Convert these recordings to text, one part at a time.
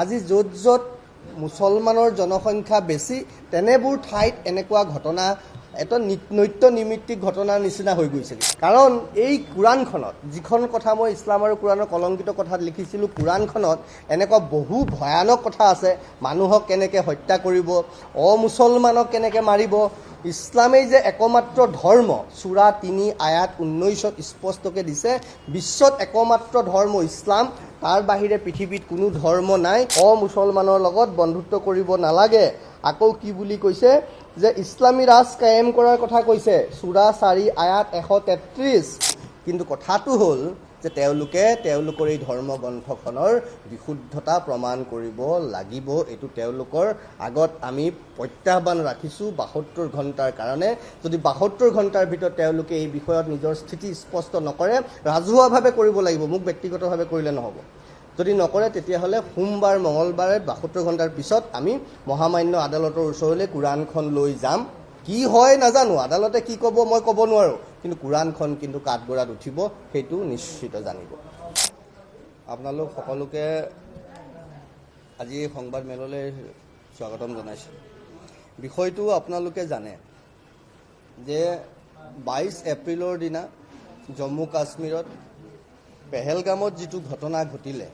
আজি য'ত য'ত মুছলমানৰ জনসংখ্যা বেছি তেনেবোৰ ঠাইত এনেকুৱা ঘটনা এটা নৈত্য নৈমিত্তিক ঘটনাৰ নিচিনা হৈ গৈছে। কাৰণ এই কোৰাণখনত যিখন কথা মই ইছলাম আৰু কোৰাণৰ কলংকিত কথাত লিখিছিলোঁ, কোৰাণখনত এনেকুৱা বহু ভয়ানক কথা আছে। মানুহক কেনেকৈ হত্যা কৰিব, অমুছলমানক কেনেকৈ মাৰিব। ইছলামেই যে একমাত্ৰ ধৰ্ম, সূৰা ৩ আয়াত ১৯ত স্পষ্টকৈ দিছে, বিশ্বত একমাত্ৰ ধৰ্ম ইছলাম, তাৰ বাহিৰে পৃথিৱীত কোনো ধৰ্ম নাই। অমুছলমানৰ লগত বন্ধুত্ব কৰিব নালাগে। আকৌ কি বুলি কৈছে যে ইছলামী ৰাজ কায়েম কৰাৰ কথা কৈছে, সূৰা ৪ আয়াত ১৩৩। কিন্তু কথাটো হ'ল যে তেওঁলোকৰ এই ধৰ্মগ্ৰন্থখনৰ বিশুদ্ধতা প্ৰমাণ কৰিব লাগিব। এইটো তেওঁলোকৰ আগত আমি প্ৰত্যাহ্বান ৰাখিছোঁ ৭২ ঘণ্টাৰ কাৰণে। যদি ৭২ ঘণ্টাৰ ভিতৰত তেওঁলোকে এই বিষয়ত নিজৰ স্থিতি স্পষ্ট নকৰে, ৰাজহুৱাভাৱে কৰিব লাগিব, মোক ব্যক্তিগতভাৱে কৰিলে নহ'ব। যদি নকৰে তেতিয়াহ'লে সোমবাৰ মঙলবাৰে ৭২ ঘণ্টাৰ পিছত আমি মহামান্য আদালতৰ ওচৰলৈ কোৰাণখন লৈ যাম। কি হয় নাজানো, আদালতে কি ক'ব মই ক'ব নোৱাৰোঁ, কিন্তু কোৰাণখন কিন্তু কাঠগড়াত উঠিব, সেইটো নিশ্চিত জানিব। আপোনালোক সকলোকে আজি এই সংবাদমেললৈ স্বাগতম জনাইছোঁ। বিষয়টো আপোনালোকে জানে যে ২২ এপ্ৰিলৰ দিনা জম্মু কাশ্মীৰত পেহেলগামত যিটো ঘটনা ঘটিলে,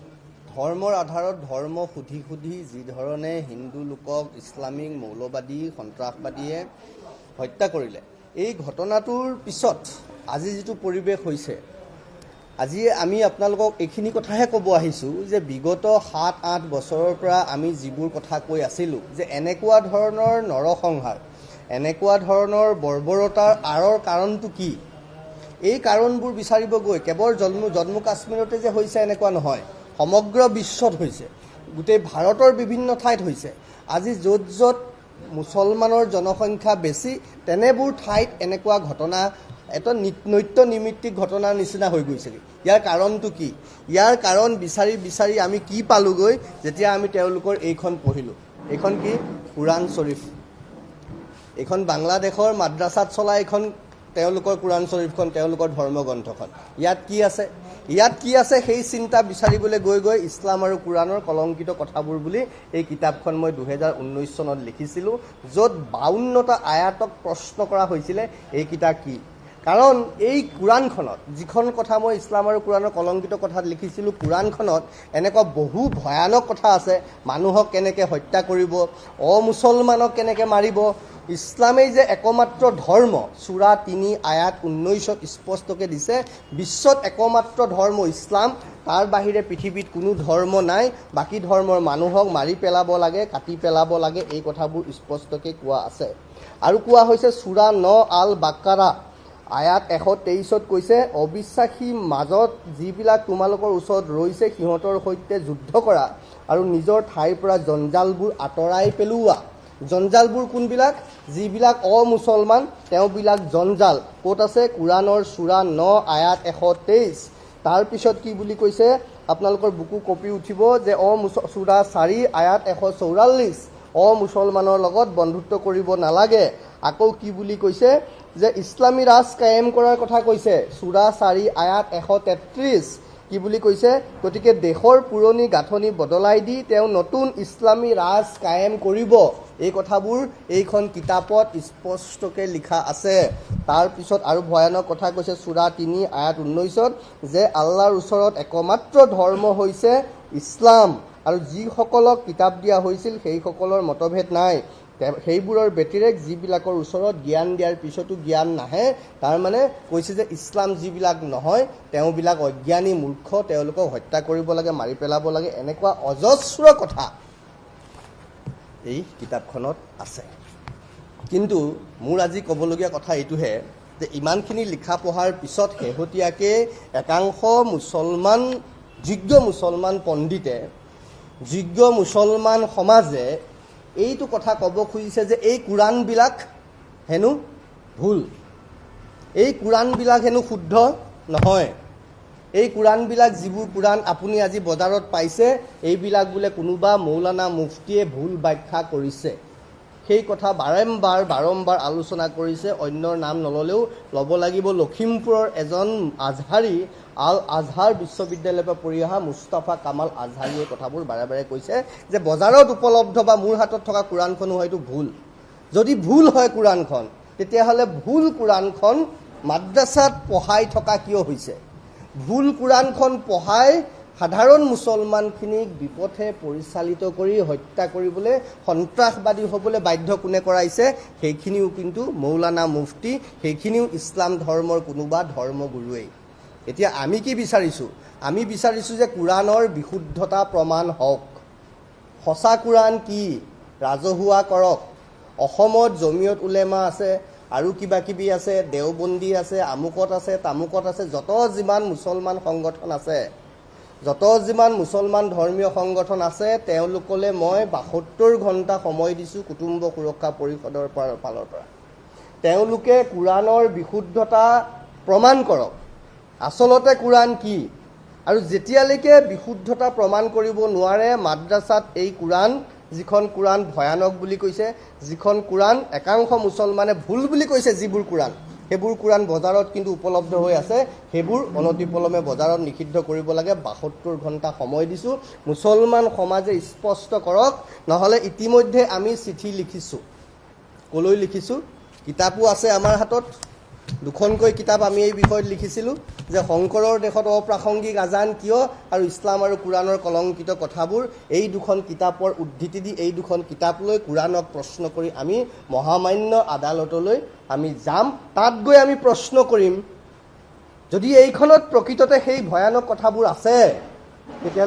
ধৰ্মৰ আধাৰত ধৰ্ম সুধি সুধি যিধৰণে হিন্দু লোকক ইছলামিক মৌলবাদী সন্ত্ৰাসবাদীয়ে হত্যা কৰিলে, এই ঘটনাটোৰ পিছত আজি যিটো পৰিৱেশ হৈছে, আজি আমি আপোনালোকক এইখিনি কথাহে ক'ব আহিছোঁ যে বিগত ৭-৮ বছৰৰ পৰা আমি যিবোৰ কথা কৈ আছিলোঁ যে এনেকুৱা ধৰণৰ নৰসংহাৰ, এনেকুৱা ধৰণৰ বৰ্বৰতাৰ আঁৰৰ কাৰণটো কি, এই কাৰণবোৰ বিচাৰিব গৈ কেৱল জম্মু কাশ্মীৰতে যে হৈছে এনেকুৱা নহয়, সমগ্ৰ বিশ্বত হৈছে, গোটেই ভাৰতৰ বিভিন্ন ঠাইত হৈছে। আজি য'ত য'ত মুছলমানৰ জনসংখ্যা বেছি তেনেবোৰ ঠাইত এনেকুৱা ঘটনা এটা নৈত্য নৈমিত্তিক ঘটনাৰ নিচিনা হৈ গৈছেগৈ। ইয়াৰ কাৰণটো কি? ইয়াৰ কাৰণ বিচাৰি বিচাৰি আমি কি পালোগৈ যেতিয়া আমি তেওঁলোকৰ এইখন পঢ়িলোঁ। এইখন কি? কোৰাণ শ্বৰীফ। এইখন বাংলাদেশৰ মাদ্ৰাছাত চলা এইখন তেওঁলোকৰ কোৰাণ শ্বৰীফখন, তেওঁলোকৰ ধৰ্মগ্ৰন্থখন। ইয়াত কি আছে সেই চিন্তা বিচাৰিবলৈ গৈ গৈ ইছলাম আৰু কোৰাণৰ কলংকিত কথাবোৰ বুলি এই কিতাপখন মই ২০১৯ চনত লিখিছিলোঁ, য'ত ৫২টা আয়াতক প্ৰশ্ন কৰা হৈছিলে এইকেইটা কি। কাৰণ এই কোৰাণখনত যিখন কথা মই ইছলাম আৰু কোৰাণৰ কলংকিত কথাত লিখিছিলোঁ, কোৰাণখনত এনেকুৱা বহু ভয়ানক কথা আছে। মানুহক কেনেকৈ হত্যা কৰিব, অমুছলমানক কেনেকৈ মাৰিব। ইছলামেই যে একমাত্ৰ ধৰ্ম, সূৰা ৩ আয়াত ১৯ত স্পষ্টকৈ দিছে, বিশ্বত একমাত্ৰ ধৰ্ম ইছলাম, তাৰ বাহিৰে পৃথিৱীত কোনো ধৰ্ম নাই। বাকী ধৰ্মৰ মানুহক মাৰি পেলাব লাগে, কাটি পেলাব লাগে, এই কথাবোৰ স্পষ্টকৈ কোৱা আছে। আৰু কোৱা হৈছে সূৰা ৯ আল বাকাৰা আয়াত ১২৩ত কৈছে, অবিশ্বাসী মাজত যিবিলাক তোমালোকৰ ওচৰত ৰৈছে সিহঁতৰ সৈতে যুদ্ধ কৰা আৰু নিজৰ ঠাইৰ পৰা জঞ্জালবোৰ আঁতৰাই পেলোৱা। জঞ্জালবোৰ কোনবিলাক? যিবিলাক অমুছলমান তেওঁবিলাক জঞ্জাল। ক'ত আছে? কোৰাণৰ সূৰা ৯ আয়াত ১২৩। তাৰপিছত কি বুলি কৈছে, আপোনালোকৰ বুকু কঁপি উঠিব যে সূৰা ৪ আয়াত ১৪৪, অমুছলমানৰ লগত বন্ধুত্ব কৰিব নালাগে। আকৌ কি বুলি কৈছে যে ইছলামী ৰাজ কায়েম কৰাৰ কথা কৈছে, সূৰা ৪ আয়াত ১৩৩। কি বুলি কৈছে? গতিকে দেশৰ পুৰণি গাঁথনি বদলাই দি তেওঁ নতুন ইছলামী ৰাজ কায়েম কৰিব। এই কথাবোৰ এইখন কিতাপত স্পষ্টকৈ লিখা আছে। তাৰপিছত আৰু ভয়ানক কথা কৈছে সূৰা ৩ আয়াত ১৯ত যে আল্লাহৰ ওচৰত একমাত্ৰ ধৰ্ম হৈছে ইছলাম, আৰু যিসকলক কিতাপ দিয়া হৈছিল সেইসকলৰ মতভেদ নাই। সেইবোৰৰ ব্যতিৰেক যিবিলাকৰ ওচৰত জ্ঞান দিয়াৰ পিছতো জ্ঞান নাহে, তাৰমানে কৈছে যে ইছলাম যিবিলাক নহয় তেওঁবিলাক অজ্ঞানী মূৰ্খ, তেওঁলোকক হত্যা কৰিব লাগে, মাৰি পেলাব লাগে, এনেকুৱা অজস্ৰ কথা এই কিতাপখনত আছে। কিন্তু মোৰ আজি ক'বলগীয়া কথা এইটোহে যে ইমানখিনি লিখা পঢ়াৰ পিছত শেহতীয়াকৈ একাংশ যোগ্য মুছলমান পণ্ডিতে, যোগ্য মুছলমান সমাজে এইটো কথা ক'ব খুজিছে যে এই কোৰাণবিলাক হেনো ভুল, এই কোৰাণবিলাক হেনো শুদ্ধ নহয়। এই কোৰাণবিলাক যিবোৰ কোৰাণ আপুনি আজি বজাৰত পাইছে, এইবিলাক বোলে কোনোবা মৌলানা মুফতিয়ে ভুল ব্যাখ্যা কৰিছে। সেই কথা বাৰম্বাৰ আলোচনা কৰিছে। অন্যৰ নাম নল'লেও ল'ব লাগিব লখিমপুৰৰ এজন আজহাৰী আল আজহাৰ বিশ্ববিদ্যালয়ৰ পৰা পঢ়ি অহা মুস্তাফা কামাল আজহাৰীয়ে কথাবোৰ বাৰে কৈছে যে বজাৰত উপলব্ধ বা মোৰ হাতত থকা কোৰাণখনো হয়তো ভুল। যদি ভুল হয় কোৰাণখন, তেতিয়াহ'লে ভুল কোৰাণখন মাদ্ৰাছাত পঢ়াই থকা কিয় হৈছে? ভুল কোৰাণখন পঢ়াই সাধাৰণ মুছলমানখিনিক বিপথে পৰিচালিত কৰি হত্যা কৰিবলৈ, সন্ত্ৰাসবাদী হ'বলৈ বাধ্য কোনে কৰাইছে? সেইখিনিও কিন্তু মৌলানা মুফতি, সেইখিনিও ইছলাম ধৰ্মৰ কোনোবা ধৰ্মগুৰুৱেই। এতিয়া আমি কি বিচাৰিছোঁ? আমি বিচাৰিছোঁ যে কোৰাণৰ বিশুদ্ধতা প্ৰমাণ হওক। সঁচা কোৰাণ কি ৰাজহুৱা কৰক। অসমত জমিয়ত উলেমা আছে, আৰু কিবা কিবি আছে, দেওবন্দী আছে, আমুকত আছে, তামুকত আছে, যত যিমান মুছলমান সংগঠন আছে, যত যিমান মুছলমান ধৰ্মীয় সংগঠন আছে, তেওঁলোকলৈ মই 72 ঘণ্টা সময় দিছোঁ কুটুম্ব সুৰক্ষা পৰিষদৰ ফালৰ পৰা। তেওঁলোকে কোৰাণৰ বিশুদ্ধতা প্ৰমাণ কৰক। আচলতে কোৰাণ কি? আৰু যেতিয়ালৈকে বিশুদ্ধতা প্ৰমাণ কৰিব নোৱাৰে, মাদ্ৰাছাত এই কোৰাণ, যিখন কোৰাণ ভয়ানক বুলি কৈছে, যিখন কোৰাণ একাংশ মুছলমানে ভুল বুলি কৈছে, যিবোৰ কোৰাণ, সেইবোৰ কোৰাণ বজাৰত কিন্তু উপলব্ধ হৈ আছে, সেইবোৰ অনতিপলমে বজাৰত নিষিদ্ধ কৰিব লাগে। 72 ঘণ্টা সময় দিছোঁ, মুছলমান সমাজে স্পষ্ট কৰক। নহ'লে ইতিমধ্যে আমি চিঠি লিখিছোঁ। ক'লৈ লিখিছোঁ? কিতাপো আছে আমাৰ হাতত, 2খনকৈ কিতাপ আমি এই বিষয়ত লিখিছিলোঁ যে শংকৰৰ দেশত অপ্ৰাসংগিক আজান কিয়, আৰু ইছলাম আৰু কোৰাণৰ কলংকিত কথাবোৰ। এই 2খন কিতাপৰ উদ্ধৃতি দি এই 2খন কিতাপ লৈ কোৰাণক প্ৰশ্ন কৰি আমি মহামান্য আদালতলৈ আমি যাম। তাত গৈ আমি প্ৰশ্ন কৰিম, যদি এইখনত প্ৰকৃততে সেই ভয়ানক কথাবোৰ আছে, তেতিয়াহ'লে